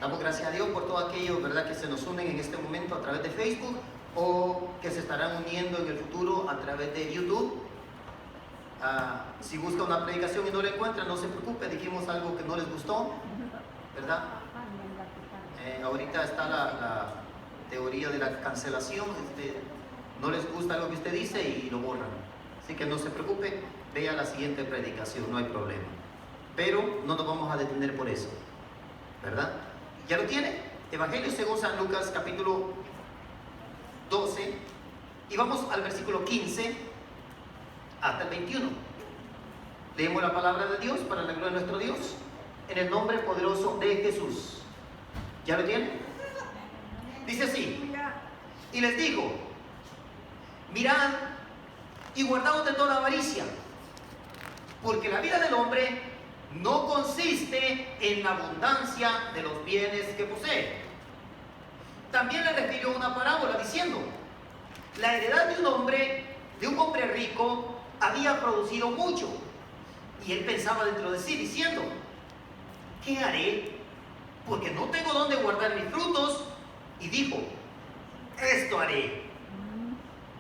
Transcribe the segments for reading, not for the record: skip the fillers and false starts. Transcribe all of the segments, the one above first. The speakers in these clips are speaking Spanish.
Damos gracias a Dios por todos aquellos, ¿verdad?, que se nos unen en este momento a través de Facebook o que se estarán uniendo en el futuro a través de YouTube. Si busca una predicación y no la encuentra, no se preocupe, dijimos algo que no les gustó, ¿verdad? Ahorita está la teoría de la cancelación, no les gusta lo que usted dice y lo borran. Así que no se preocupe, vea la siguiente predicación, no hay problema. Pero no nos vamos a detener por eso, ¿verdad? ¿Ya lo tiene? Evangelio según San Lucas, capítulo 12, y vamos al versículo 15 hasta el 21. Leemos la palabra de Dios para la gloria de nuestro Dios, en el nombre poderoso de Jesús. ¿Ya lo tiene? Dice así: y les digo, mirad y guardaos de toda avaricia, porque la vida del hombre no consiste en la abundancia de los bienes que posee. También le refirió una parábola diciendo: la heredad de un hombre rico, había producido mucho. Y él pensaba dentro de sí diciendo: ¿qué haré? Porque no tengo dónde guardar mis frutos. Y dijo: esto haré: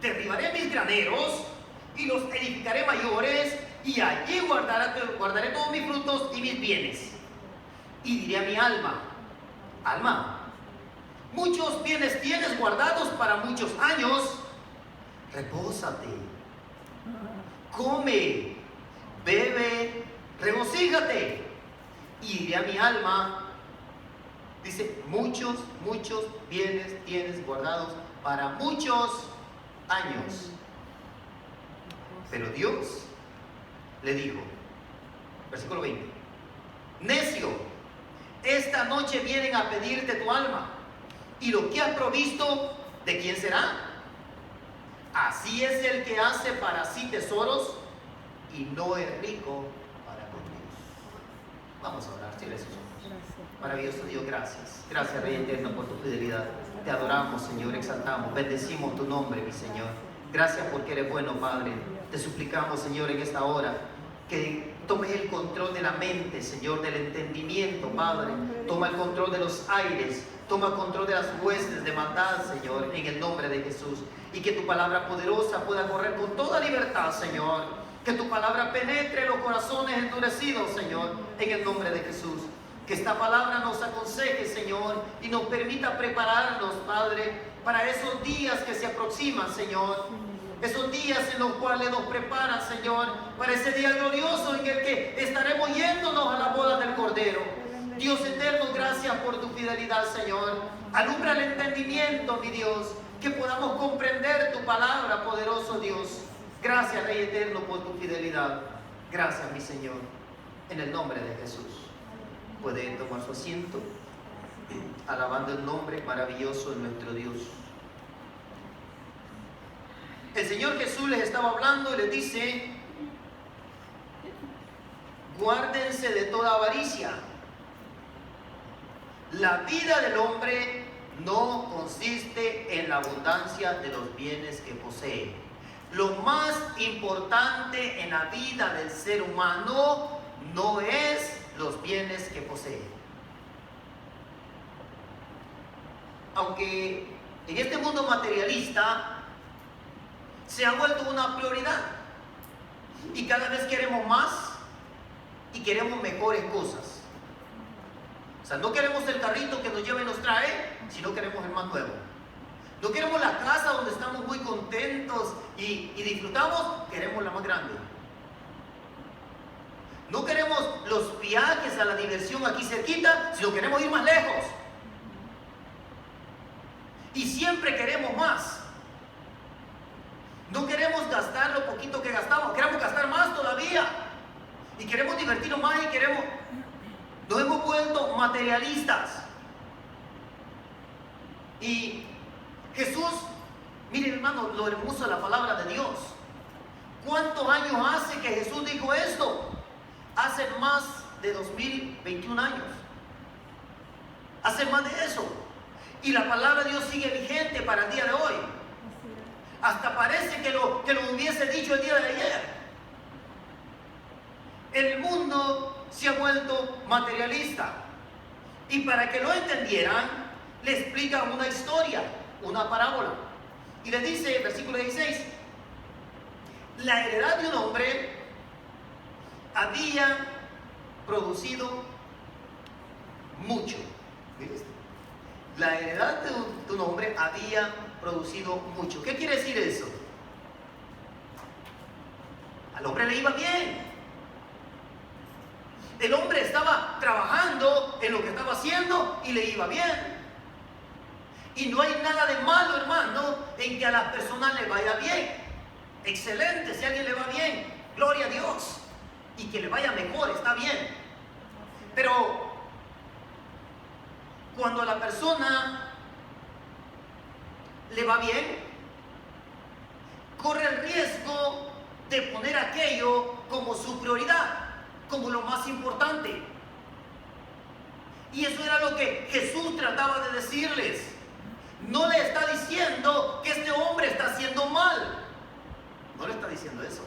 derribaré mis graneros y los edificaré mayores, y allí guardaré todos mis frutos y mis bienes. Y diré a mi alma: alma, muchos bienes tienes guardados para muchos años, repósate, come, bebe, regocíjate. Y diré a mi alma, dice, muchos bienes tienes guardados para muchos años. Pero Dios le dijo, versículo 20: necio, esta noche vienen a pedirte tu alma, y lo que has provisto, ¿de quién será? Así es el que hace para sí tesoros y no es rico para con Dios. Vamos a orar, cierre sus ojos. Maravilloso Dios, gracias. Gracias, Rey eterno, por tu fidelidad. Te adoramos, Señor, exaltamos, bendecimos tu nombre, mi Señor. Gracias porque eres bueno, Padre. Te suplicamos, Señor, en esta hora, que tomes el control de la mente, Señor, del entendimiento, Padre. Toma el control de los aires, toma el control de las huestes de maldad, Señor, en el nombre de Jesús. Y que tu palabra poderosa pueda correr con toda libertad, Señor. Que tu palabra penetre los corazones endurecidos, Señor, en el nombre de Jesús. Que esta palabra nos aconseje, Señor, y nos permita prepararnos, Padre, para esos días que se aproximan, Señor. Esos días en los cuales nos preparan, Señor, para ese día glorioso en el que estaremos yéndonos a la boda del Cordero. Dios eterno, gracias por tu fidelidad, Señor. Alumbra el entendimiento, mi Dios, que podamos comprender tu palabra, poderoso Dios. Gracias, Rey eterno, por tu fidelidad. Gracias, mi Señor. En el nombre de Jesús. Puede tomar su asiento, alabando el nombre maravilloso de nuestro Dios. El Señor Jesús les estaba hablando y les dice: guárdense de toda avaricia. La vida del hombre no consiste en la abundancia de los bienes que posee. Lo más importante en la vida del ser humano no es los bienes que posee. Aunque en este mundo materialista se ha vuelto una prioridad y cada vez queremos más y queremos mejores cosas. O sea, no queremos el carrito que nos lleva y nos trae, sino queremos el más nuevo. No queremos la casa donde estamos muy contentos y disfrutamos, queremos la más grande. No queremos los viajes a la diversión aquí cerquita, sino queremos ir más lejos. Y siempre queremos más. No queremos gastar lo poquito que gastamos, queremos gastar más todavía. Y queremos divertirnos más y nos hemos vuelto materialistas. Y Jesús, miren hermano, lo hermoso de la palabra de Dios. ¿Cuántos años hace que Jesús dijo esto? Hace más de 2021 años. Hace más de eso. Y la palabra de Dios sigue vigente para el día de hoy. Hasta parece que lo hubiese dicho el día de ayer. El mundo se ha vuelto materialista. Y para que lo entendieran, le explica una historia, una parábola. Y le dice, versículo 16, la heredad de un hombre había producido mucho. La heredad de un hombre había producido mucho. ¿Qué quiere decir eso? Al hombre le iba bien. El hombre estaba trabajando en lo que estaba haciendo y le iba bien. Y no hay nada de malo, hermano, en que a las personas les vaya bien. Excelente, si a alguien le va bien, gloria a Dios. Y que le vaya mejor, está bien. Pero cuando a la persona le va bien, corre el riesgo de poner aquello como su prioridad, como lo más importante. Y eso era lo que Jesús trataba de decirles. No le está diciendo que este hombre está haciendo mal. No le está diciendo eso.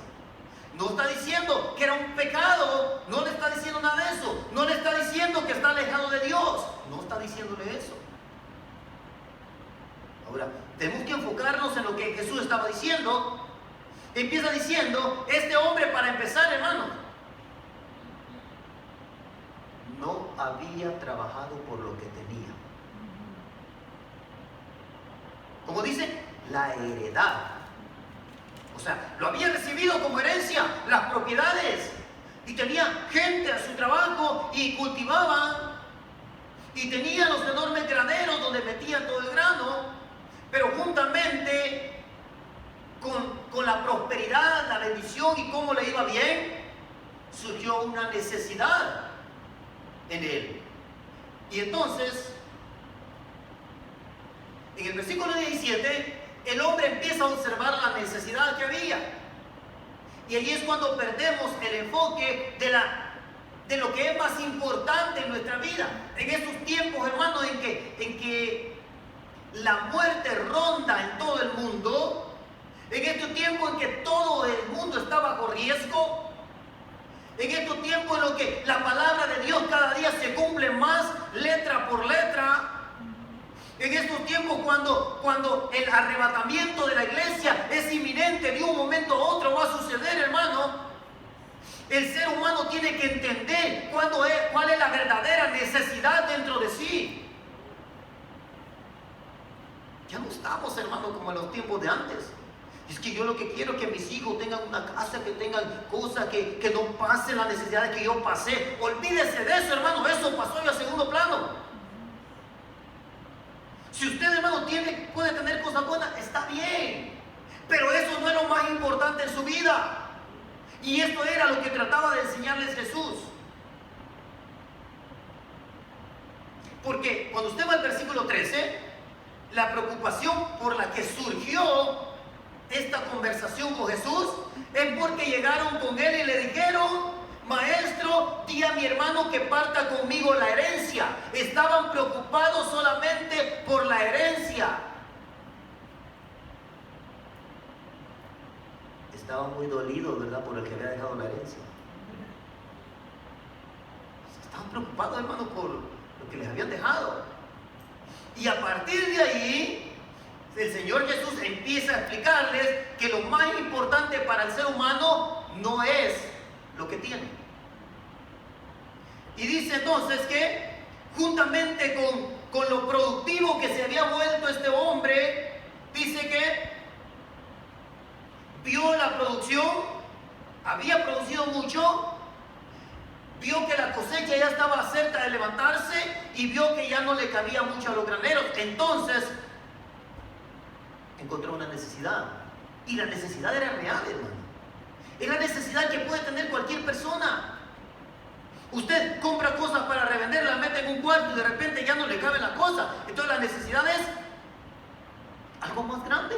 No está diciendo que era un pecado. No le está diciendo nada de eso. No le está diciendo que está alejado de Dios. No está diciéndole eso. Ahora, tenemos que enfocarnos en lo que Jesús estaba diciendo. Empieza diciendo, este hombre, para empezar, hermano, no había trabajado por lo que tenía. Como dice, la heredad. O sea, lo había recibido como herencia, las propiedades. Y tenía gente a su trabajo y cultivaban. Y tenían los enormes graneros donde metían todo el grano. Pero juntamente con la prosperidad, la bendición y cómo le iba bien, surgió una necesidad en él. Y entonces, en el versículo 17, el hombre empieza a observar la necesidad que había. Y allí es cuando perdemos el enfoque de lo que es más importante en nuestra vida. En estos tiempos, hermanos, en que la muerte ronda en todo el mundo, en estos tiempos en que todo el mundo está bajo riesgo, en estos tiempos en los que la palabra de Dios cada día se cumple más letra por letra, en estos tiempos cuando el arrebatamiento de la iglesia es inminente, de un momento a otro va a suceder, hermano, el ser humano tiene que entender cuál es la verdadera necesidad dentro de sí. Ya no estamos, hermano, como en los tiempos de antes. Es que yo lo que quiero es que mis hijos tengan una casa, que tengan cosas, que no pasen las necesidades que yo pasé. Olvídese de eso, hermano, eso pasó ya a segundo plano. Si usted, hermano, puede tener cosas buenas, está bien. Pero eso no es lo más importante en su vida. Y esto era lo que trataba de enseñarles Jesús. Porque cuando usted va al versículo 13, la preocupación por la que surgió esta conversación con Jesús es porque llegaron con él y le dijeron: maestro, di a mi hermano que parta conmigo la herencia. Estaban preocupados solamente por la herencia. Estaban muy dolidos, ¿verdad?, por el que había dejado la herencia. Estaban preocupados, hermano, por lo que les habían dejado. Y a partir de ahí, el Señor Jesús empieza a explicarles que lo más importante para el ser humano no es lo que tiene. Y dice entonces que juntamente con lo productivo que se había vuelto este hombre, dice que vio la producción, había producido mucho, vio que la cosecha ya estaba cerca de levantarse y vio que ya no le cabía mucho a los graneros. Entonces encontró una necesidad, y la necesidad era real, hermano. Es la necesidad que puede tener cualquier persona. Usted compra cosas para revender, las mete en un cuarto y de repente ya no le cabe la cosa. Entonces la necesidad es algo más grande.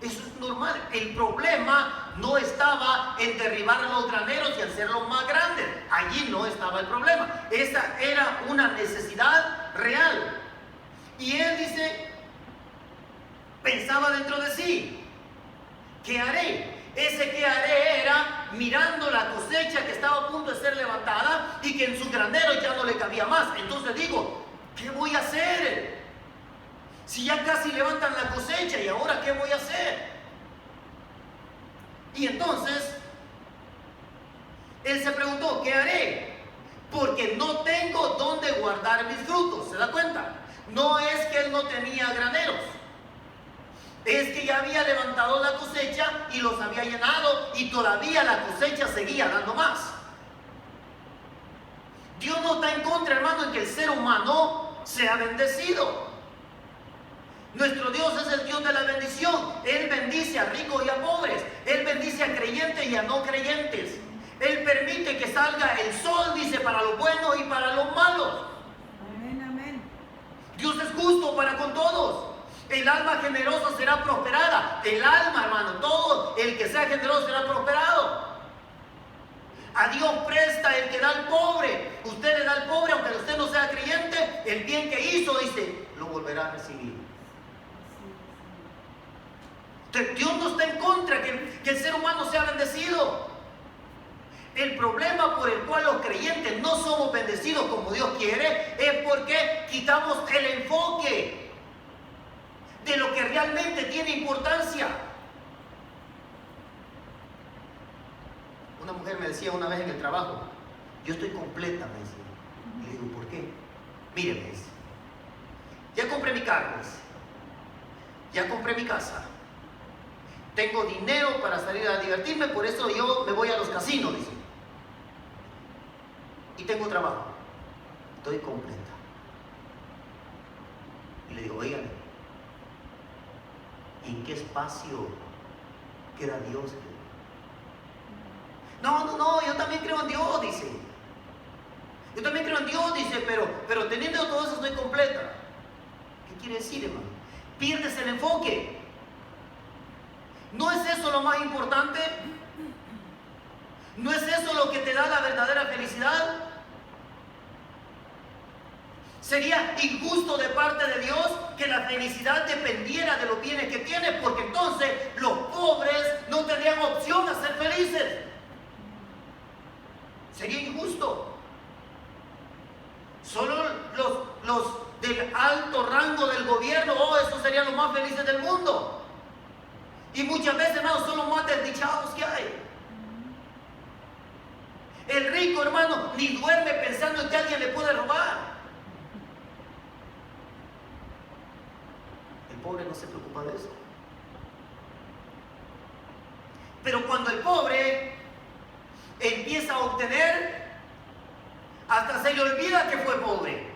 Eso es normal. El problema no estaba en derribar los graneros y hacerlos más grandes. Allí no estaba el problema. Esa era una necesidad real. Y él dice, pensaba dentro de sí, ¿qué haré? Ese que haré era mirando la cosecha que estaba a punto de ser levantada y que en sus graneros ya no le cabía más. Entonces digo, ¿qué voy a hacer? Si ya casi levantan la cosecha, ¿y ahora qué voy a hacer? Y entonces, él se preguntó, ¿qué haré? Porque no tengo dónde guardar mis frutos. ¿Se da cuenta? No es que él no tenía graneros. Es que ya había levantado la cosecha y los había llenado y todavía la cosecha seguía dando más. Dios no está en contra, hermano, en que el ser humano sea bendecido. Nuestro Dios es el Dios de la bendición. Él bendice a ricos y a pobres. Él bendice a creyentes y a no creyentes. Él permite que salga el sol, dice, para los buenos y para los malos. Amén, amén. Dios es justo para con todos. El alma generosa será prosperada. El alma, hermano, todo el que sea generoso será prosperado. A Dios presta el que da al pobre. Usted le da al pobre, aunque usted no sea creyente, el bien que hizo, dice, lo volverá a recibir. Entonces, Dios no está en contra que el ser humano sea bendecido. El problema por el cual los creyentes no somos bendecidos como Dios quiere es porque quitamos el enfoque de lo que realmente tiene importancia. Una mujer me decía una vez en el trabajo, yo estoy completa, me decía. Y le digo, ¿por qué? Mire, me dice, ya compré mi carro, dice. Ya compré mi casa. Tengo dinero para salir a divertirme, por eso yo me voy a los casinos, dice. Y tengo trabajo. Estoy completa. Y le digo, oigan, ¿en qué espacio queda Dios? No, yo también creo en Dios, dice. Yo también creo en Dios, dice, pero teniendo todo eso estoy completa. ¿Qué quiere decir, hermano? Pierdes el enfoque. ¿No es eso lo más importante? ¿No es eso lo que te da la verdadera felicidad? Sería injusto de parte de Dios que la felicidad dependiera de los bienes que tienes, porque entonces los pobres no tendrían opción a ser felices. Sería injusto. Solo los del alto rango del gobierno, esos serían los más felices del mundo. Y muchas veces, hermano, son los más desdichados que hay. El rico, hermano, ni duerme pensando en que alguien le puede robar. El pobre no se preocupa de eso. Pero cuando el pobre empieza a obtener, hasta se le olvida que fue pobre.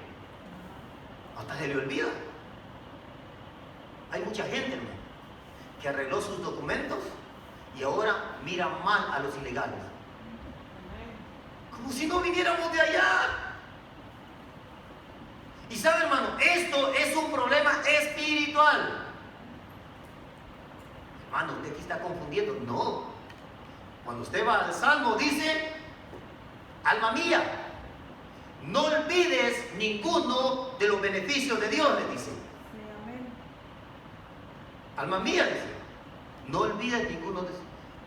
Hasta se le olvida. Hay mucha gente, hermano, que arregló sus documentos y ahora mira mal a los ilegales. Como si no viniéramos de allá. Y sabe, hermano, esto es un problema espiritual. Hermano, usted aquí está confundiendo. No. Cuando usted va al Salmo dice, alma mía, no olvides ninguno de los beneficios de Dios, le dice. Alma mía, dice, no olvides ninguno de sus.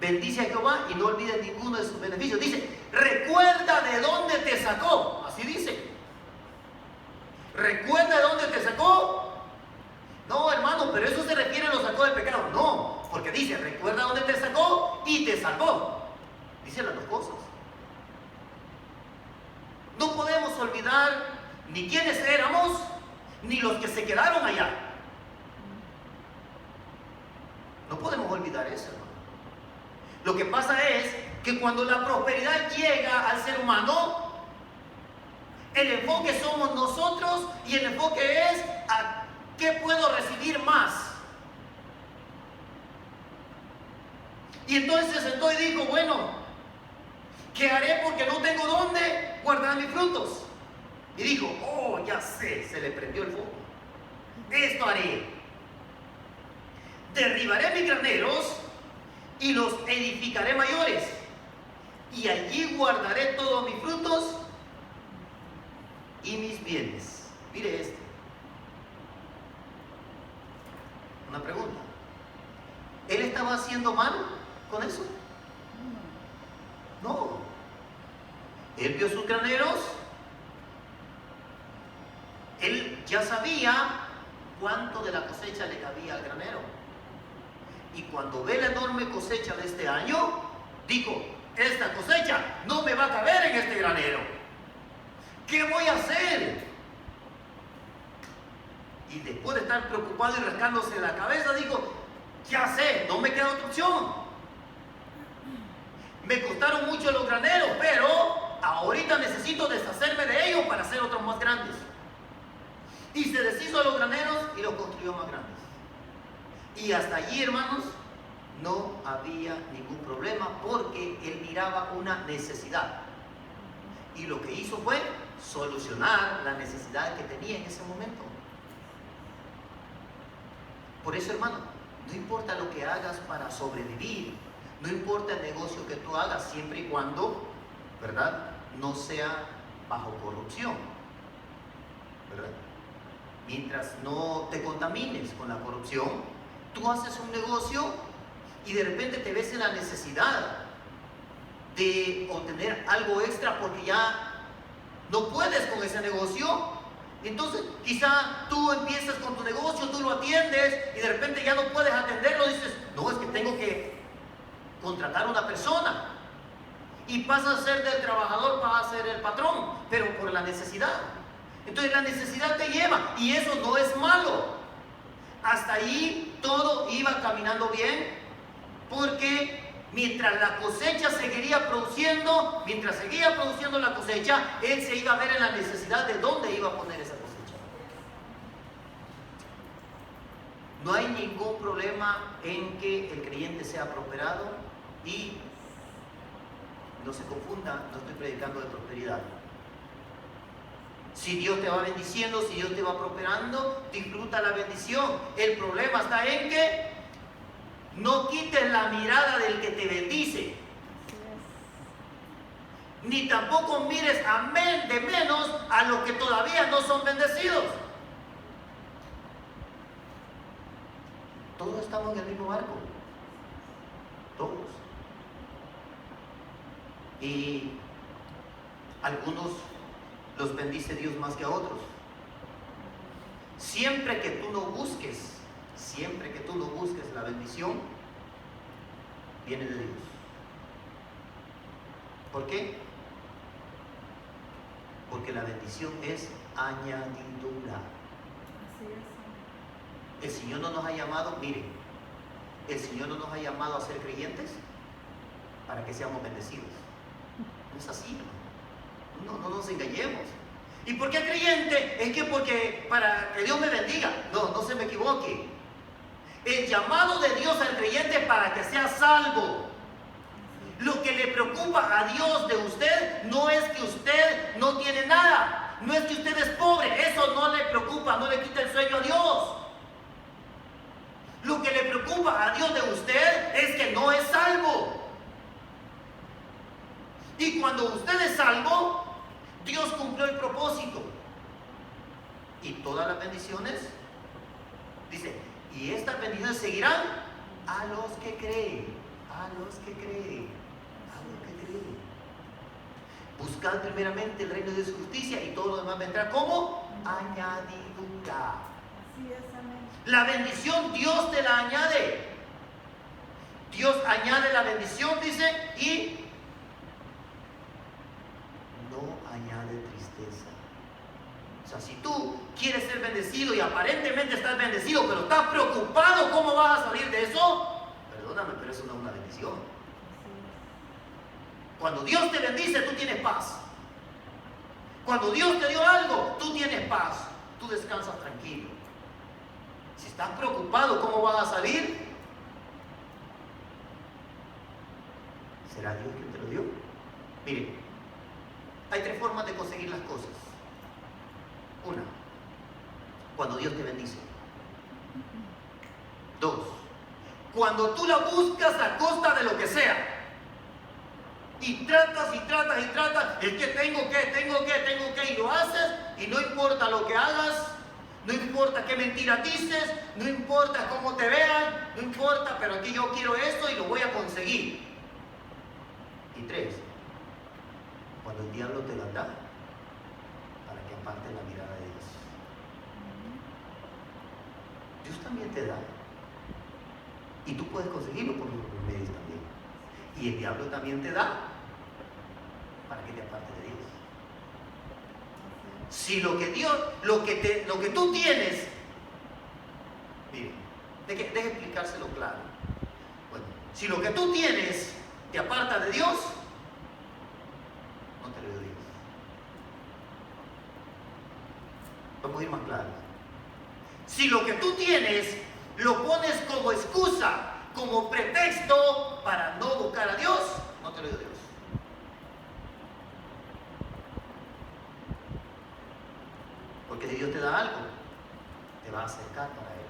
Bendice a Jehová y no olvides ninguno de sus beneficios. Dice, recuerda de dónde te sacó. Así dice. ¿Recuerda de dónde te sacó? No, hermano, pero eso se refiere a lo sacó del pecado. No, porque dice, recuerda dónde te sacó y te salvó. Dice las dos cosas. No podemos olvidar ni quiénes éramos, ni los que se quedaron allá. No podemos olvidar eso, hermano. Lo que pasa es que cuando la prosperidad llega al ser humano, el enfoque somos nosotros y el enfoque es a qué puedo recibir más. Y entonces se sentó y dijo, bueno, ¿qué haré porque no tengo dónde guardar mis frutos? Y dijo, ya sé, se le prendió el foco. Esto haré. Derribaré mis graneros y los edificaré mayores. Y allí guardaré todos mis frutos y mis bienes. Mire este. Una pregunta. ¿Él estaba haciendo mal con eso? No. Él vio sus graneros. Él ya sabía cuánto de la cosecha le cabía al granero. Y cuando ve la enorme cosecha de este año, dijo, esta cosecha no me va a caber en este granero. ¿Qué voy a hacer? Y después de estar preocupado y rascándose la cabeza, dijo, ya sé, no me queda otra opción. Me costaron mucho los graneros, pero ahorita necesito deshacerme de ellos para hacer otros más grandes. Y se deshizo de los graneros y los construyó más grandes. Y hasta allí, hermanos, no había ningún problema porque él miraba una necesidad. Y lo que hizo fue solucionar la necesidad que tenía en ese momento. Por eso, hermano, no importa lo que hagas para sobrevivir, no importa el negocio que tú hagas, siempre y cuando, ¿verdad?, no sea bajo corrupción, ¿verdad? Mientras no te contamines con la corrupción, tú haces un negocio y de repente te ves en la necesidad de obtener algo extra porque ya no puedes con ese negocio. Entonces quizá tú empiezas con tu negocio, tú lo atiendes y de repente ya no puedes atenderlo, dices, no, es que tengo que contratar a una persona, y pasas a ser del trabajador, vas a ser el patrón, pero por la necesidad. Entonces la necesidad te lleva, y eso no es malo. Hasta ahí todo iba caminando bien, porque mientras la cosecha seguiría produciendo, mientras seguía produciendo la cosecha, él se iba a ver en la necesidad de dónde iba a poner esa cosecha. No hay ningún problema en que el creyente sea prosperado, y no se confunda, no estoy predicando de prosperidad. Si Dios te va bendiciendo, si Dios te va prosperando, disfruta la bendición. El problema está en que no quites la mirada del que te bendice, ni tampoco mires de menos a los que todavía no son bendecidos. Todos estamos en el mismo barco, todos. Y algunos los bendice Dios más que a otros. Siempre que tú no busques la bendición, viene de Dios. ¿Por qué? Porque la bendición es añadidura. El Señor no nos ha llamado, miren, el Señor no nos ha llamado a ser creyentes para que seamos bendecidos. No es así, no nos engañemos. ¿Y por qué creyente? Es que porque para que Dios me bendiga. No se me equivoque. El llamado de Dios al creyente es para que sea salvo. Lo que le preocupa a Dios de usted no es que usted no tiene nada, no es que usted es pobre, eso no le preocupa, no le quita el sueño a Dios. Lo que le preocupa a Dios de usted es que no es salvo. Y cuando usted es salvo, Dios cumplió el propósito. Y todas las bendiciones, dice, y estas bendiciones seguirán a los que creen, a los que creen, a los que creen. Buscad primeramente el reino de su justicia y todo lo demás vendrá como añadidura. Así es, amén. La bendición Dios te la añade. Dios añade la bendición, dice, y no añade tristeza. O sea, si tú quieres ser bendecido y aparentemente estás bendecido, pero estás preocupado cómo vas a salir de eso, perdóname, pero eso no es una bendición. Cuando Dios te bendice, tú tienes paz. Cuando Dios te dio algo, tú tienes paz. Tú descansas tranquilo. Si estás preocupado cómo vas a salir, ¿será Dios quien te lo dio? Miren, hay tres formas de conseguir las cosas. Una, cuando Dios te bendice. Dos, cuando tú la buscas a costa de lo que sea. Y tratas, es que tengo que, y lo haces, y no importa lo que hagas, no importa qué mentira dices, no importa cómo te vean, no importa, pero aquí yo quiero esto y lo voy a conseguir. Y tres, cuando el diablo te la da, para que aparte la mirada de Dios. Dios también te da. Y tú puedes conseguirlo por los medios también. Y el diablo también te da para que te apartes de Dios. Si lo que tú tienes, mire, deje explicárselo claro. Bueno, si lo que tú tienes te aparta de Dios, no te lo dio Dios. Vamos a ir más claros. Si lo que tú tienes lo pones como excusa, como pretexto para no buscar a Dios, no te lo dio Dios. Porque si Dios te da algo, te va a acercar para Él.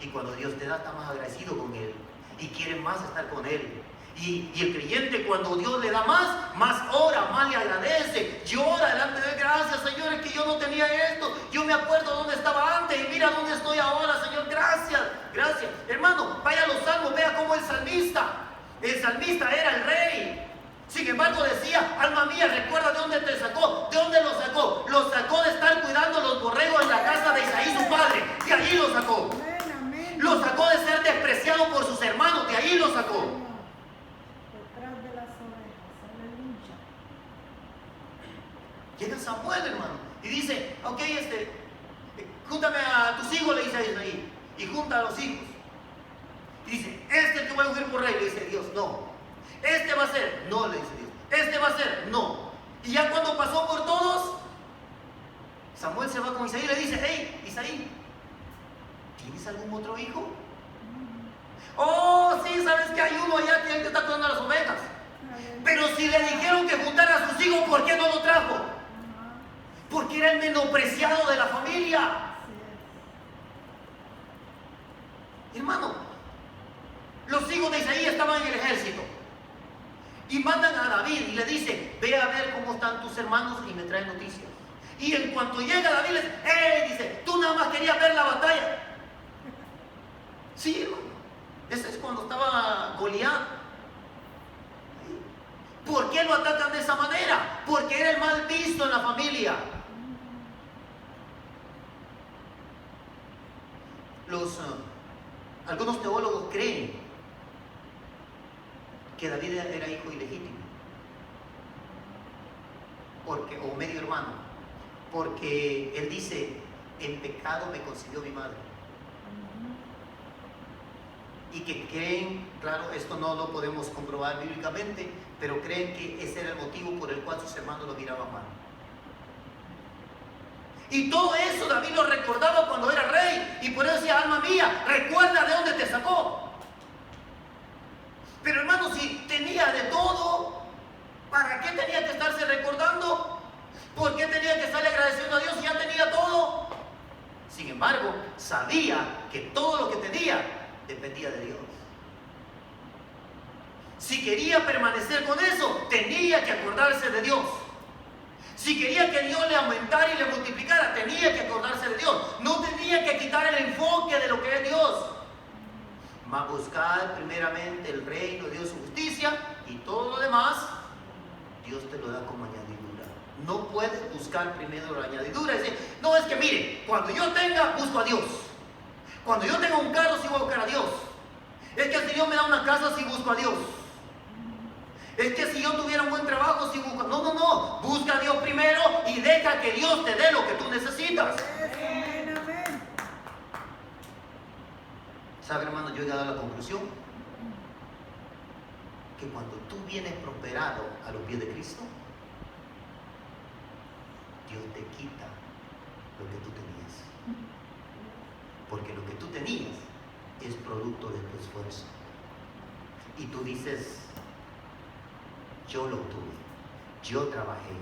Y cuando Dios te da, está más agradecido con Él y quiere más estar con Él. Y el creyente, cuando Dios le da más ora, más le agradece, llora delante de Él. Gracias, Señor, es que yo no tenía esto, yo me acuerdo dónde estaba antes y mira dónde estoy ahora, Señor, gracias, gracias. Hermano, vaya a los salmos, vea cómo el salmista era el rey. Sin embargo decía, alma mía, recuerda de dónde te sacó. ¿De dónde lo sacó? Lo sacó de estar cuidando los borregos en la casa de Isaí, su padre. De allí lo sacó. Lo sacó de ser despreciado por sus hermanos. De allí lo sacó. Llega Samuel, hermano, y dice, ok, júntame a tus hijos, le dice a Isaí, y junta a los hijos. Y dice, que voy a ungir por rey, le dice Dios, no. Este va a ser, no, le dice Dios. Este va a ser, no. Y ya cuando pasó por todos, Samuel se va con Isaí y le dice, hey, Isaí, ¿tienes algún otro hijo? Oh, sí, sabes que hay uno allá que está cuidando las ovejas. Pero si le dijeron que juntara a sus hijos, ¿por qué no lo trajo? Porque era el menospreciado de la familia. Hermano, los hijos de Isaí estaban en el ejército y mandan a David y le dicen, ve a ver cómo están tus hermanos y me trae noticias. Y en cuanto llega David le dice, dice, tú nada más querías ver la batalla. Sí, hermano, ese es cuando estaba Goliat. ¿Por qué lo atacan de esa manera? Porque era el mal visto en la familia. Algunos teólogos creen que David era hijo ilegítimo, o medio hermano, porque él dice, en pecado me concibió mi madre. Y que creen, claro, esto no lo podemos comprobar bíblicamente, pero creen que ese era el motivo por el cual sus hermanos lo miraban mal. Y todo eso David lo recordaba cuando era rey, y por eso decía, alma mía, recuerda de dónde te sacó. Pero hermano, si tenía de todo, ¿para qué tenía que estarse recordando? ¿Por qué tenía que estarle agradeciendo a Dios si ya tenía todo? Sin embargo, sabía que todo lo que tenía dependía de Dios. Si quería permanecer con eso, tenía que acordarse de Dios. Si quería que Dios le aumentara y le multiplicara, tenía que acordarse de Dios. No tenía que quitar el enfoque de lo que es Dios. Mas buscar primeramente el reino de Dios, su justicia, y todo lo demás, Dios te lo da como añadidura. No puedes buscar primero la añadidura. Es decir, no, es que mire, cuando yo tenga, busco a Dios. Cuando yo tenga un carro, sí voy a buscar a Dios. Es que si Dios me da una casa, sí busco a Dios. Es que si yo tuviera un buen trabajo, sí busco. No. Busca a Dios primero y deja que Dios te dé lo que tú necesitas. ¿Sabe, hermano? Yo he llegado a la conclusión que cuando tú vienes prosperado a los pies de Cristo, Dios te quita lo que tú tenías. Porque lo que tú tenías es producto de tu esfuerzo. Y tú dices, yo lo obtuve, yo trabajé,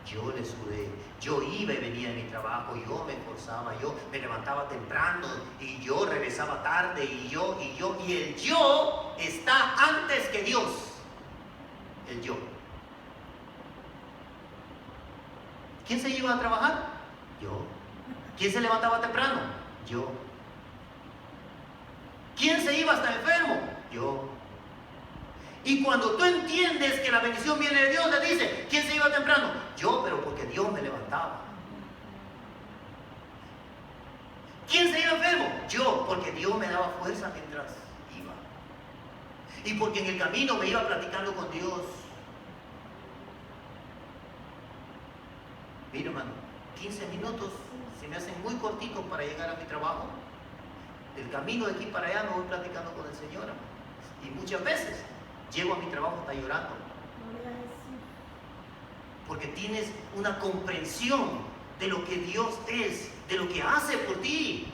yo le sudé, yo iba y venía de mi trabajo, yo me esforzaba, yo me levantaba temprano y yo regresaba tarde y el yo está antes que Dios. El yo. ¿Quién se iba a trabajar? Yo. ¿Quién se levantaba temprano? Yo. ¿Quién se iba hasta enfermo? Yo. Y cuando tú entiendes que la bendición viene de Dios, le dice, ¿quién se iba temprano? Yo, pero porque Dios me levantaba. ¿Quién se iba enfermo? Yo, porque Dios me daba fuerza mientras iba. Y porque en el camino me iba platicando con Dios. Mira, hermano, 15 minutos se me hacen muy cortitos para llegar a mi trabajo. El camino de aquí para allá me voy platicando con el Señor, hermano. Y muchas veces llego a mi trabajo hasta llorando. Porque tienes una comprensión de lo que Dios es, de lo que hace por ti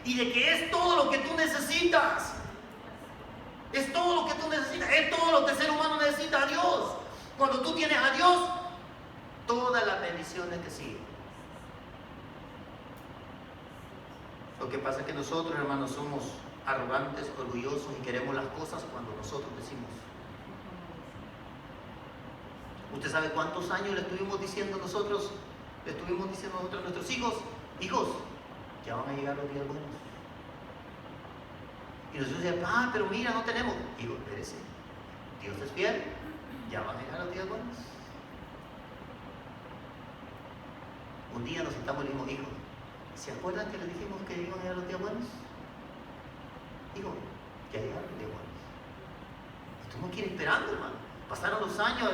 y de que es todo lo que tú necesitas. Es todo lo que tú necesitas, es todo lo que el ser humano necesita a Dios. Cuando tú tienes a Dios, todas las bendiciones que siguen. Lo que pasa es que nosotros, hermanos, somos arrogantes, orgullosos y queremos las cosas cuando nosotros decimos. ¿Usted sabe cuántos años le estuvimos diciendo nosotros a nuestros hijos? Hijos, ya van a llegar los días buenos. Y nosotros decíamos, pero mira, no tenemos. Digo, espérese, Dios es fiel, ya van a llegar los días buenos. Un día nos sentamos y le dijimos, hijos, ¿se acuerdan que les dijimos que iban a llegar los días buenos? Hijo, ya llegaron los días buenos. Estuvimos aquí esperando, hermano. Pasaron los años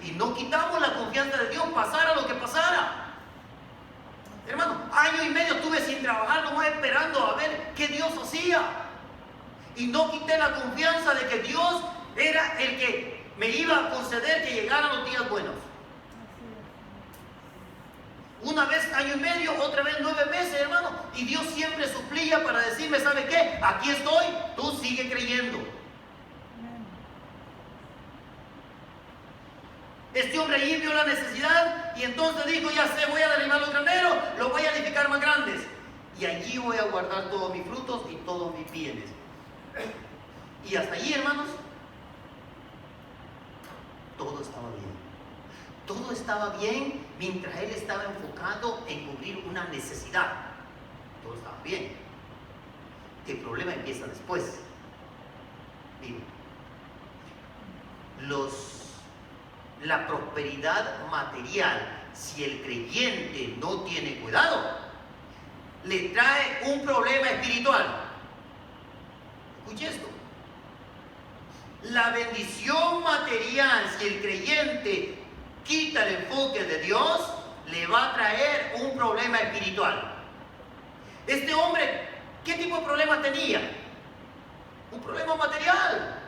y no quitamos la confianza de Dios, pasara lo que pasara. Hermano, año y medio estuve sin trabajar, nomás esperando a ver qué Dios hacía. Y no quité la confianza de que Dios era el que me iba a conceder que llegaran los días buenos. Una vez año y medio, otra vez 9 meses, hermano. Y Dios siempre suplía para decirme, ¿sabe qué? Aquí estoy, tú sigue creyendo. Este hombre allí vio la necesidad y entonces dijo, ya sé, voy a derribar los graneros, los voy a edificar más grandes. Y allí voy a guardar todos mis frutos y todos mis bienes. Y hasta allí, hermanos, todo estaba bien. Todo estaba bien mientras él estaba enfocado en cubrir una necesidad. Todo estaba bien. El problema empieza después. Miren, la prosperidad material, si el creyente no tiene cuidado, le trae un problema espiritual. Escuche esto. La bendición material, si el creyente quita el enfoque de Dios, le va a traer un problema espiritual. Este hombre, ¿qué tipo de problema tenía? Un problema material.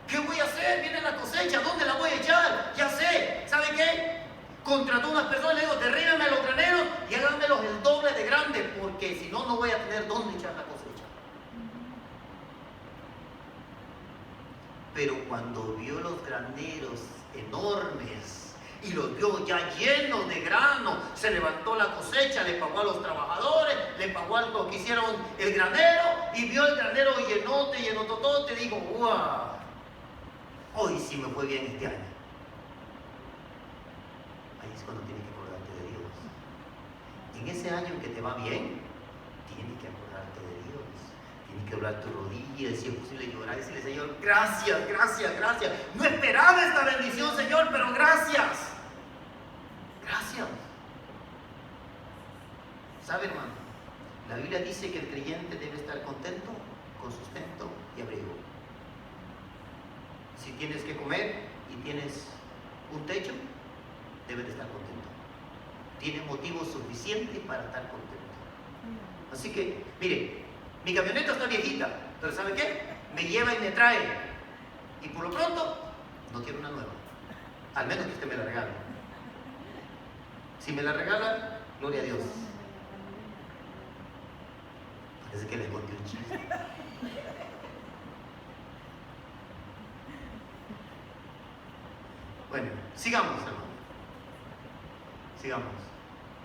¿Qué voy a hacer? Viene la cosecha, ¿dónde la voy a echar? Ya sé, ¿sabe qué? Contrató a unas personas y le digo, derríbenme los graneros y háganmelos el doble de grande, porque si no, no voy a tener dónde echar la cosecha. Pero cuando vio los graneros enormes y los vio ya llenos de grano, se levantó la cosecha, le pagó a los trabajadores, le pagó a los que hicieron el granero y vio el granero llenototote, dijo, ¡guau! Hoy sí me fue bien este año. Ahí es cuando tienes que acordarte de Dios. En ese año en que te va bien, tienes que acordarte de Dios. Tienes que doblar tu rodilla, si es posible llorar y decirle, Señor, gracias, gracias, gracias. No esperaba esta bendición, Señor, pero gracias. Gracias. ¿Sabe, hermano? La Biblia dice que el creyente debe estar contento con sustento y abrigo. Si tienes que comer y tienes un techo, debes de estar contento. Tienes motivos suficientes para estar contento. Así que, mire, mi camioneta está viejita, pero ¿sabe qué? Me lleva y me trae. Y por lo pronto, no quiero una nueva. Al menos que usted me la regale. Si me la regala, gloria a Dios. Parece que le conté un chiste. Bueno, sigamos, hermano. Sigamos.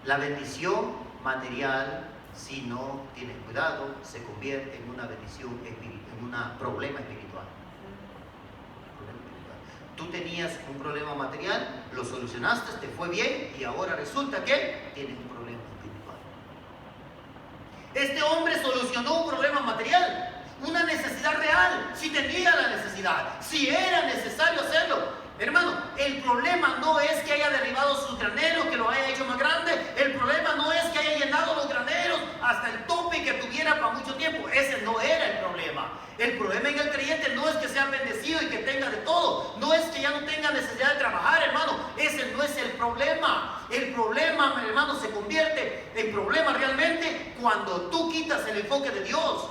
La bendición material, si no tienes cuidado, se convierte en una bendición espiritual, en un problema espiritual. Tú tenías un problema material, lo solucionaste, te fue bien y ahora resulta que tienes un problema espiritual. Este hombre solucionó un problema material, una necesidad real, si tenía la necesidad, si era necesario hacerlo. Hermano, el problema no es que haya derribado sus graneros, que los haya hecho más grandes. El problema no es que haya llenado los graneros hasta el tope ese no era el problema. El problema en el creyente no es que sea bendecido y que tenga de todo. No es que ya no tenga necesidad de trabajar, hermano. Ese no es el problema. El problema, hermano, se convierte en problema realmente cuando tú quitas el enfoque de Dios.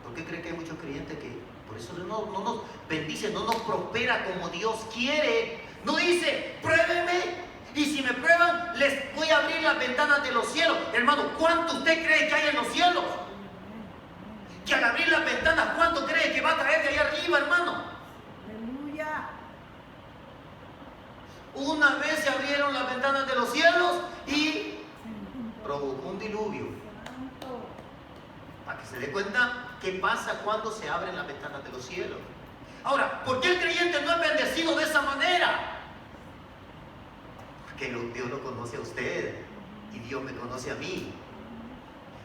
¿Por qué cree que hay muchos creyentes que por eso no nos bendice, no nos prospera como Dios quiere? No dice, pruébeme, y si me prueban, les voy a abrir las ventanas de los cielos. Hermano, ¿cuánto usted cree que hay en los cielos? Que al abrir las ventanas, ¿cuánto cree que va a traer de ahí arriba, hermano? Aleluya. Una vez se abrieron las ventanas de los cielos y provocó un diluvio. Para que se dé cuenta qué pasa cuando se abren las ventanas de los cielos. Ahora, ¿por qué el creyente no es bendecido de esa manera? Porque Dios lo conoce a usted y Dios me conoce a mí.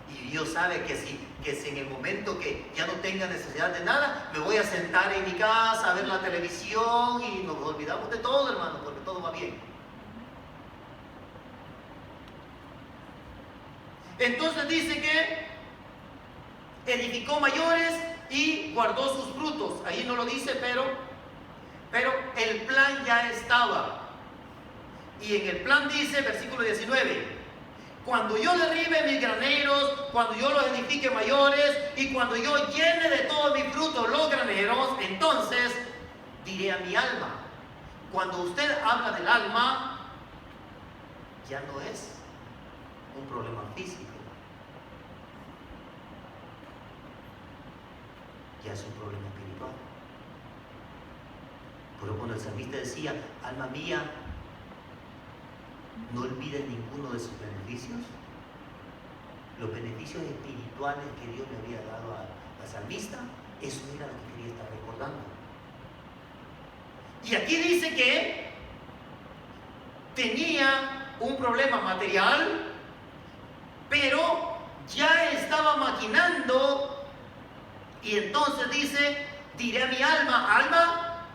Y Dios sabe que si en el momento que ya no tenga necesidad de nada, me voy a sentar en mi casa a ver la televisión y nos olvidamos de todo, hermano, porque todo va bien. Entonces dice que edificó mayores y guardó sus frutos. Ahí no lo dice, pero el plan ya estaba. Y en el plan dice, versículo 19, cuando yo derribe mis graneros, cuando yo los edifique mayores y cuando yo llene de todo mi fruto los graneros, entonces diré a mi alma. Cuando usted habla del alma, ya no es un problema físico. Ya es un problema espiritual. Pero cuando el salmista decía, alma mía, no olvides ninguno de sus beneficios, los beneficios espirituales que Dios le había dado al salmista, eso era lo que quería estar recordando. Y aquí dice que tenía un problema material, pero ya estaba maquinando. Y entonces dice, diré a mi alma, alma,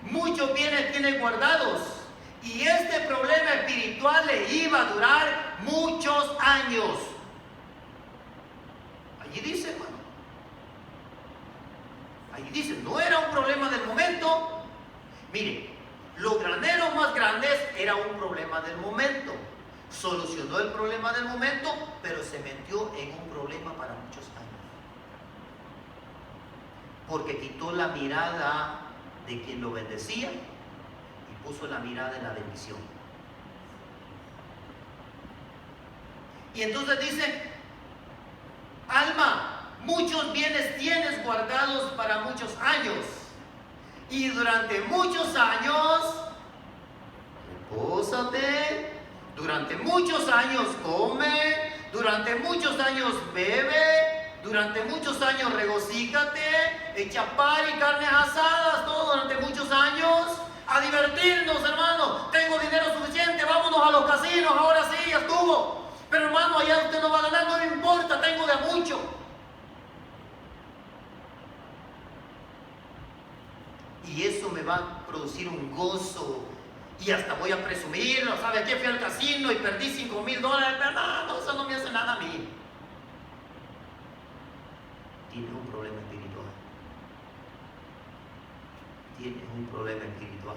muchos bienes tienes guardados. Y este problema espiritual le iba a durar muchos años. Allí dice, hermano. Allí dice, no era un problema del momento. Mire, los graneros más grandes era un problema del momento. Solucionó el problema del momento, pero se metió en un problema para muchos años. Porque quitó la mirada de quien lo bendecía y puso la mirada en la bendición. Y entonces dice, alma, muchos bienes tienes guardados para muchos años, y durante muchos años repósate, durante muchos años come, durante muchos años bebe, durante muchos años regocíjate, echa par y carnes asadas, todo durante muchos años, a divertirnos, hermano. Tengo dinero suficiente, vámonos a los casinos, ahora sí, ya estuvo. Pero hermano, allá usted no va a ganar, no me importa, tengo de a mucho. Y eso me va a producir un gozo. Y hasta voy a presumirlo, ¿sabe qué? Fui al casino y perdí $5,000, pero no, eso no me hace nada a mí. Tienes un problema espiritual. Tienes un problema espiritual.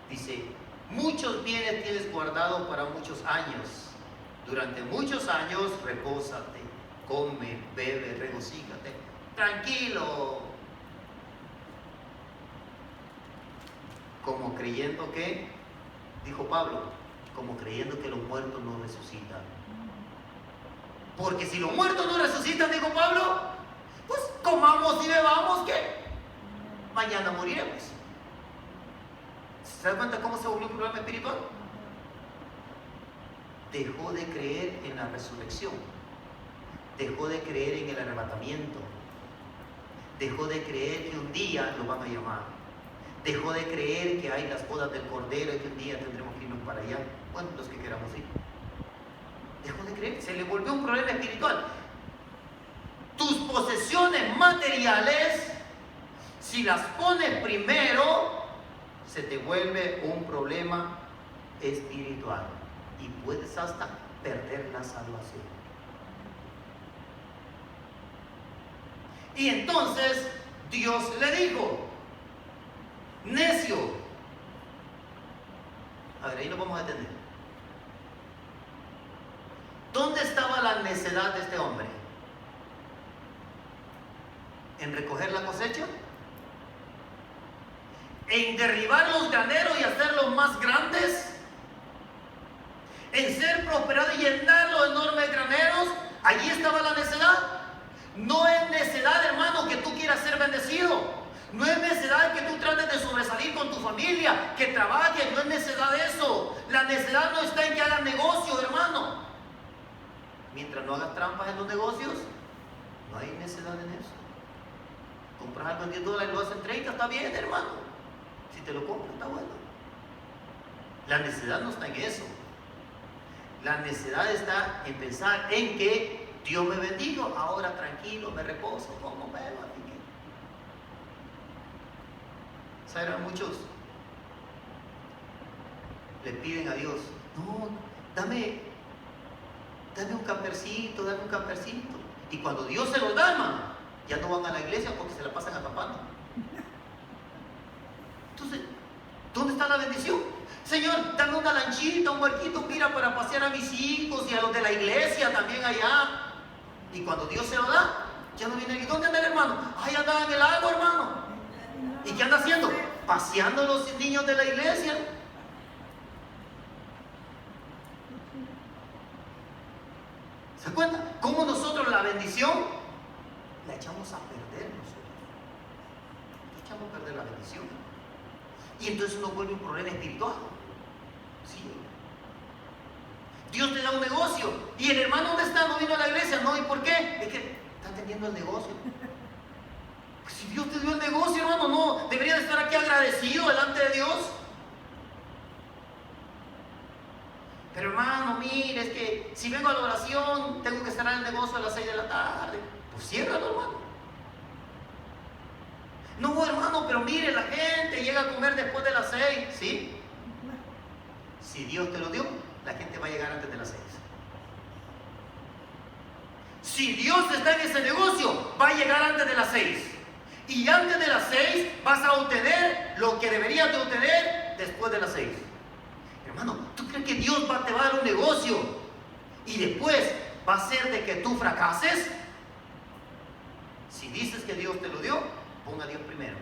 Dice, muchos bienes tienes guardados para muchos años. Durante muchos años repósate, come, bebe, regocíjate. Tranquilo. Como creyendo que, dijo Pablo, como creyendo que los muertos no resucitan. Porque si los muertos no resucitan, dijo Pablo, pues comamos y bebamos que mañana moriremos. ¿Se da cuenta cómo se volvió un problema espiritual? Dejó de creer en la resurrección, dejó de creer en el arrebatamiento, dejó de creer que un día lo van a llamar, dejó de creer que hay las bodas del Cordero y que un día tendremos que irnos para allá, bueno, los que queramos ir. Dejó de creer, se le volvió un problema espiritual. Tus posesiones materiales, si las pones primero, se te vuelve un problema espiritual y puedes hasta perder la salvación. Y entonces Dios le dijo, necio. A ver, ahí nos vamos a detener. ¿Dónde estaba la necedad de este hombre? ¿En recoger la cosecha? ¿En derribar los graneros y hacerlos más grandes? ¿En ser prosperado y llenar los enormes graneros? Allí estaba la necedad. No es necedad, hermano, que tú quieras ser bendecido. No es necedad que tú trates de sobresalir con tu familia, que trabajes. No es necedad eso. La necedad no está en que hagas negocios, hermano. Mientras no hagas trampas en los negocios, no hay necedad en eso. Compras algo en $10 y lo haces en 30, está bien, hermano. Si te lo compras, está bueno. La necedad no está en eso. La necedad está en pensar en que Dios me bendijo, ahora tranquilo, me reposo, como bebo, así que... ¿Saben? Muchos le piden a Dios, no, dame un campercito, dame un campercito. Y cuando Dios se los da, hermano, ya no van a la iglesia porque se la pasan atrapando. Entonces, ¿dónde está la bendición? Señor, dame una lanchita, un barquito, mira, para pasear a mis hijos y a los de la iglesia también allá. Y cuando Dios se lo da, ya no viene. ¿Y dónde anda el hermano? Ay, anda en el agua, hermano. ¿Y qué anda haciendo? Paseando a los niños de la iglesia. ¿Se cuenta? ¿Cómo nosotros la bendición la echamos a perder nosotros? La echamos a perder la bendición. Y entonces nos vuelve un problema espiritual. Sí. Dios te da un negocio. ¿Y el hermano dónde está? No vino a la iglesia. No, ¿y por qué? Es que está teniendo el negocio. Pues si Dios te dio el negocio, hermano, no. Debería de estar aquí agradecido delante de Dios. Pero hermano, mire, es que si vengo a la oración, tengo que cerrar el negocio a las 6 de la tarde. Pues ciérralo, hermano. No, hermano, pero mire, la gente llega a comer después de las 6. ¿Sí? Si Dios te lo dio, la gente va a llegar antes de las 6. Si Dios está en ese negocio, va a llegar antes de las 6. Y antes de las 6 vas a obtener lo que deberías de obtener después de las 6. Hermano, ¿tú crees que Dios te va a dar un negocio y después va a ser de que tú fracases? Si dices que Dios te lo dio, ponga a Dios primero.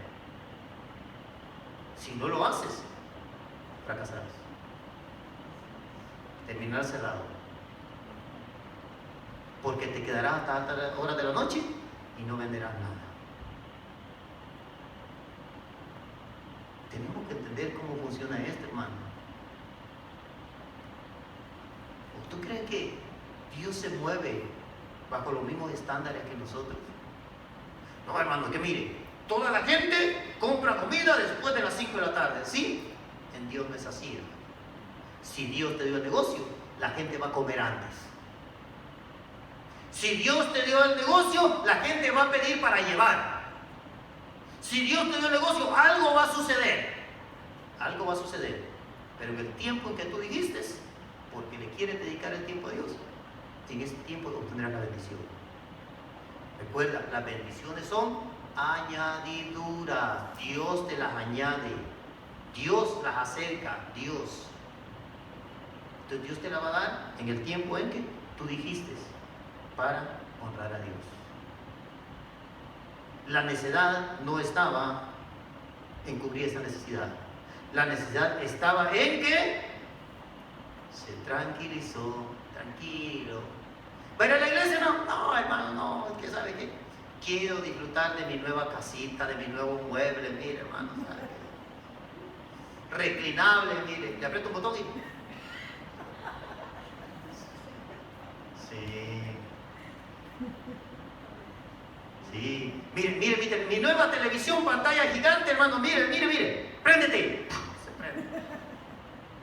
Si no lo haces, fracasarás. Terminarás cerrado. Porque te quedarás hasta altas horas de la noche y no venderás nada. Tenemos que entender cómo funciona esto, hermano. ¿Tú crees que Dios se mueve bajo los mismos estándares que nosotros? No, hermano, que mire, toda la gente compra comida después de las 5 de la tarde. ¿Sí? En Dios no es así, hermano. Si Dios te dio el negocio, la gente va a comer antes. Si Dios te dio el negocio, la gente va a pedir para llevar. Si Dios te dio el negocio, algo va a suceder. Algo va a suceder. Pero en el tiempo en que tú dijiste, porque le quieres dedicar el tiempo a Dios, en ese tiempo obtendrás la bendición. Recuerda, las bendiciones son añadiduras. Dios te las añade. Dios las acerca. Dios. Entonces Dios te la va a dar en el tiempo en que tú dijiste para honrar a Dios. La necedad no estaba en cubrir esa necesidad. La necesidad estaba en que se tranquilizó, tranquilo. ¿Va a ir a la iglesia? No, no, hermano, no, es que ¿sabe qué? Quiero disfrutar de mi nueva casita, de mi nuevo mueble, mire, hermano, ¿sabe qué? Reclinable, mire, le aprieto un botón y... Sí. Sí. Mire, mi nueva televisión, pantalla gigante, hermano, mire, préndete. Se prende.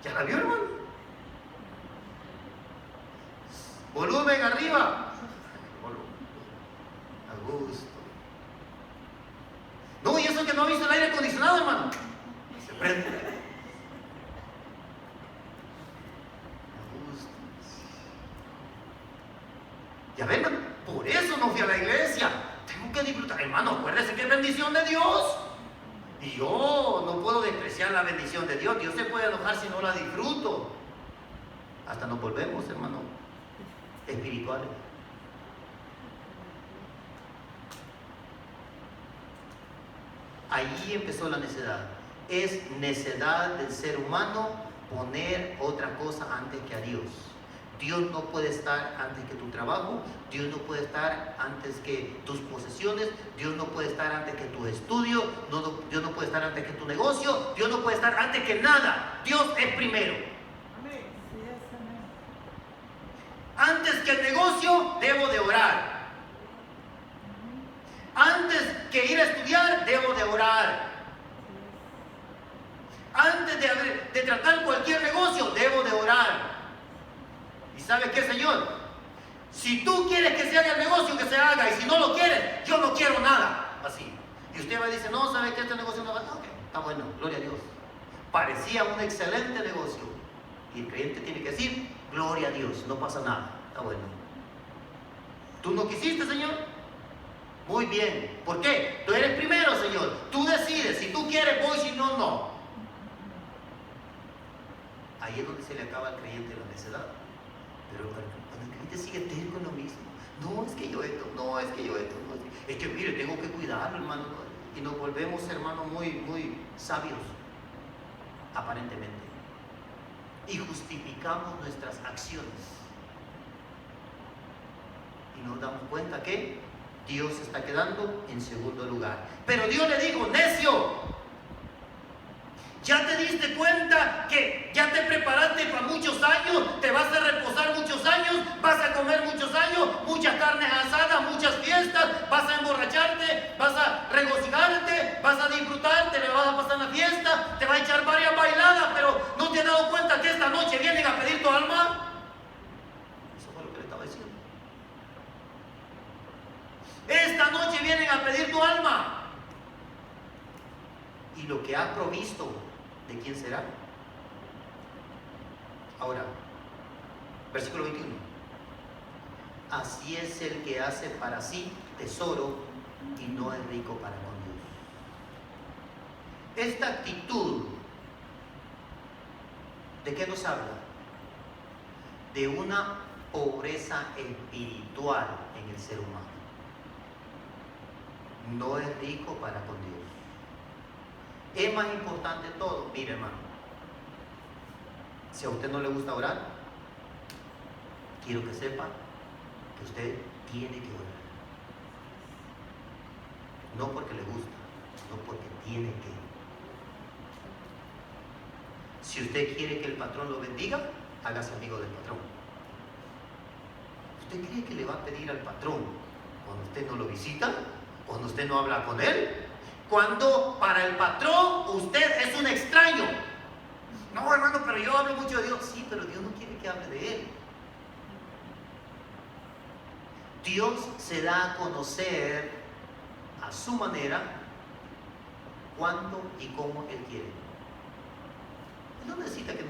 ¿Ya la vio, hermano? Volumen arriba. A gusto. No, y eso que no ha visto el aire acondicionado, hermano. Se prende. A gusto. Ya ven, hermano, por eso no fui a la iglesia. Tengo que disfrutar, hermano, acuérdese que es bendición de Dios. Y yo no puedo despreciar la bendición de Dios. Dios se puede enojar si no la disfruto. Hasta nos volvemos, hermano, espirituales. Ahí empezó la necedad. Es necedad del ser humano poner otra cosa antes que a Dios. Dios no puede estar antes que tu trabajo, Dios no puede estar antes que tus posesiones, Dios no puede estar antes que tu estudio, Dios no puede estar antes que tu negocio, Dios no puede estar antes que nada. Dios es primero. Amén. Sí es, amén. Antes que el negocio, debo de orar. Antes que ir a estudiar, debo de orar. Antes de tratar cualquier negocio, debo de orar. ¿Y sabes qué, Señor? Si tú quieres que se haga el negocio, que se haga. Y si no lo quieres, yo no quiero nada. Así. Y usted va a decir, no, ¿sabes qué? Este negocio no va a... Ok, está bueno, gloria a Dios. Parecía un excelente negocio. Y el creyente tiene que decir, gloria a Dios, no pasa nada. Está bueno. ¿Tú no quisiste, Señor? Muy bien. ¿Por qué? Tú eres primero, Señor. Tú decides. Si tú quieres, voy. Si no, no. Ahí es donde se le acaba al creyente la necedad. Pero cuando el creyente sigue terco en lo mismo. No, es que yo esto. No, es que yo esto. No, es que mire, tengo que cuidarlo, hermano. Y nos volvemos, hermano, muy sabios. Aparentemente. Y justificamos nuestras acciones. Y nos damos cuenta que Dios se está quedando en segundo lugar. Pero Dios le dijo, necio, ¿ya te diste cuenta que ya te preparaste para muchos años? ¿Te vas a reposar muchos años? ¿Vas a comer muchos años? Muchas carnes asadas, muchas fiestas. ¿Vas a emborracharte? ¿Vas a regocijarte? ¿Vas a disfrutar? ¿Te le vas a pasar en la fiesta? ¿Te vas a echar varias bailadas? Pero ¿no te has dado cuenta que esta noche vienen a pedir tu alma? Eso fue lo que le estaba diciendo. Esta noche vienen a pedir tu alma. Y lo que has provisto, ¿de quién será? Ahora, versículo 21. Así es el que hace para sí tesoro y no es rico para con Dios. Esta actitud, ¿de qué nos habla? De una pobreza espiritual en el ser humano. No es rico para con Dios. Es más importante todo. Mire, hermano, si a usted no le gusta orar, quiero que sepa que usted tiene que orar. No porque le gusta, no porque tiene que. Si usted quiere que el patrón lo bendiga, hágase amigo del patrón. ¿Usted cree que le va a pedir al patrón cuando usted no lo visita? Cuando usted no habla con él, cuando para el patrón usted es un extraño. No, hermano, pero yo hablo mucho de Dios. Sí, pero Dios no quiere que hable de él. Dios se da a conocer a su manera, cuando y cómo él quiere. Él no necesita que